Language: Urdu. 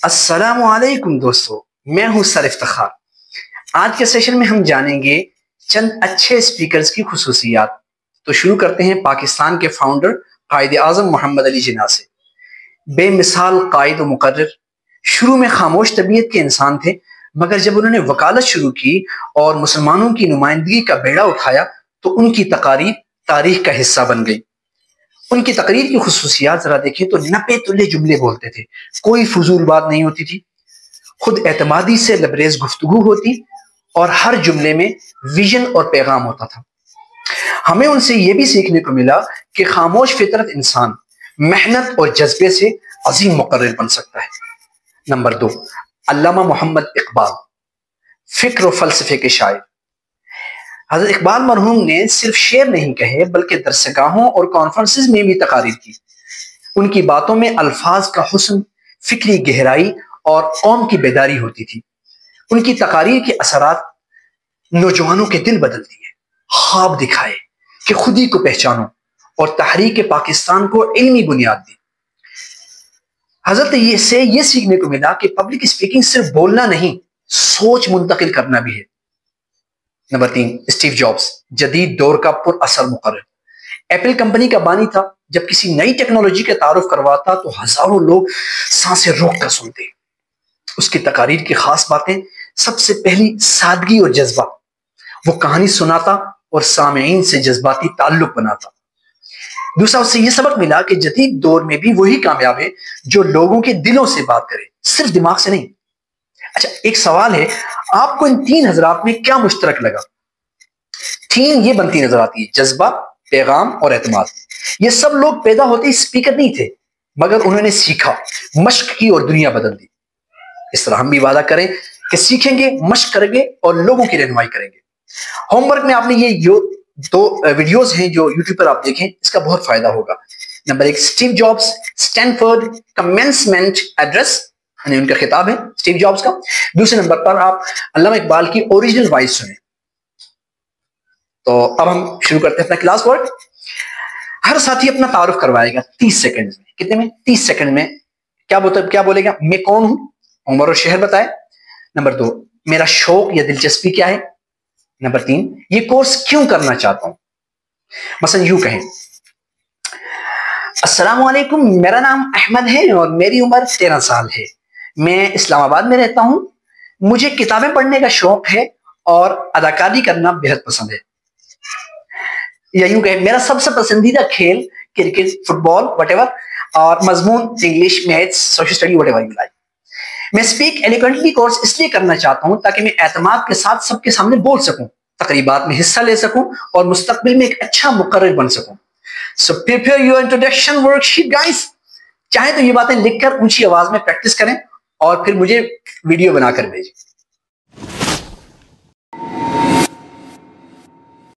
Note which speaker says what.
Speaker 1: السلام علیکم دوستو، میں ہوں سر افتخار۔ آج کے سیشن میں ہم جانیں گے چند اچھے اسپیکرز کی خصوصیات۔ تو شروع کرتے ہیں پاکستان کے فاؤنڈر قائد اعظم محمد علی جناح سے۔ بے مثال قائد و مقرر، شروع میں خاموش طبیعت کے انسان تھے، مگر جب انہوں نے وکالت شروع کی اور مسلمانوں کی نمائندگی کا بیڑا اٹھایا تو ان کی تقاریر تاریخ کا حصہ بن گئی۔ ان کی تقریر کی خصوصیات ذرا دیکھیں تو نپے تلے جملے بولتے تھے، کوئی فضول بات نہیں ہوتی تھی، خود اعتمادی سے لبریز گفتگو ہوتی اور ہر جملے میں ویژن اور پیغام ہوتا تھا۔ ہمیں ان سے یہ بھی سیکھنے کو ملا کہ خاموش فطرت انسان محنت اور جذبے سے عظیم مقرر بن سکتا ہے۔ نمبر 2، علامہ محمد اقبال، فکر و فلسفے کے شاعر۔ حضرت اقبال مرحوم نے صرف شعر نہیں کہے بلکہ درسگاہوں اور کانفرنسز میں بھی تقاریر کی۔ ان کی باتوں میں الفاظ کا حسن، فکری گہرائی اور قوم کی بیداری ہوتی تھی۔ ان کی تقاریر کے اثرات نوجوانوں کے دل بدل دیے، خواب دکھائے کہ خودی کو پہچانو اور تحریک پاکستان کو علمی بنیاد دی۔ حضرت سے یہ سیکھنے کو ملا کہ پبلک اسپیکنگ صرف بولنا نہیں، سوچ منتقل کرنا بھی ہے۔ نمبر 3، اسٹیو جابس، جدید دور کا پر اثر مقرر۔ ایپل کمپنی کا بانی تھا، جب کسی نئی ٹیکنالوجی کا تعارف کرواتا تو ہزاروں لوگ سانسیں روک کر سنتے۔ اس کی تقاریر کی خاص باتیں، سب سے پہلی سادگی اور جذبہ، وہ کہانی سناتا اور سامعین سے جذباتی تعلق بناتا۔ دوسرا، اس سے یہ سبق ملا کہ جدید دور میں بھی وہی کامیاب ہے جو لوگوں کے دلوں سے بات کرے، صرف دماغ سے نہیں۔ اچھا، ایک سوال ہے، آپ کو ان 3 حضرات میں کیا مشترک لگا؟ 3 یہ بنتی نظر آتی ہے: جذبہ، پیغام اور اعتماد۔ یہ سب لوگ پیدا ہوتے اسپیکر نہیں تھے، مگر انہوں نے سیکھا، مشق کی اور دنیا بدل دی۔ اس طرح ہم بھی وعدہ کریں کہ سیکھیں گے، مشق کریں گے اور لوگوں کی رہنمائی کریں گے۔ ہوم ورک میں آپ نے یہ 2 ویڈیوز ہیں جو یوٹیوب پر آپ دیکھیں، اس کا بہت فائدہ ہوگا۔ Number 1، Steve Jobs Stanford commencement address, ان کا خطاب ہے اسٹیو جابس کا۔ دوسرے نمبر پر آپ علامہ اقبال کی اوریجنل وائس سنیں۔ تو اب ہم شروع کرتے ہیں اپنا کلاس ورک۔ ہر ساتھی اپنا تعارف کروائے گا 30 سیکنڈ میں۔ کتنے میں؟ 30 سیکنڈ میں کیا بولے گا؟ میں کون ہوں، عمر اور شہر بتائے۔ نمبر 2، میرا شوق یا دلچسپی کیا ہے۔ نمبر 3، یہ کورس کیوں کرنا چاہتا ہوں۔ مثلا یوں کہیں: السلام علیکم، میرا نام احمد ہے اور میری عمر 13 سال ہے۔ میں اسلام آباد میں رہتا ہوں۔ مجھے کتابیں پڑھنے کا شوق ہے اور اداکاری کرنا بہت پسند ہے۔ یا یوں کہ میرا سب سے پسندیدہ کھیل cricket, football, whatever, اور مضمون English, maths, social study, whatever you like. میں اسپیک ایلیگنٹلی کورس اس لیے کرنا چاہتا ہوں تاکہ میں اعتماد کے ساتھ سب کے سامنے بول سکوں، تقریبات میں حصہ لے سکوں اور مستقبل میں ایک اچھا مقرر بن سکوں۔ So prepare your introduction worksheet guys۔ چاہے تو یہ باتیں لکھ کر اونچی آواز میں پریکٹس کریں اور پھر مجھے ویڈیو بنا کر بھیجیں۔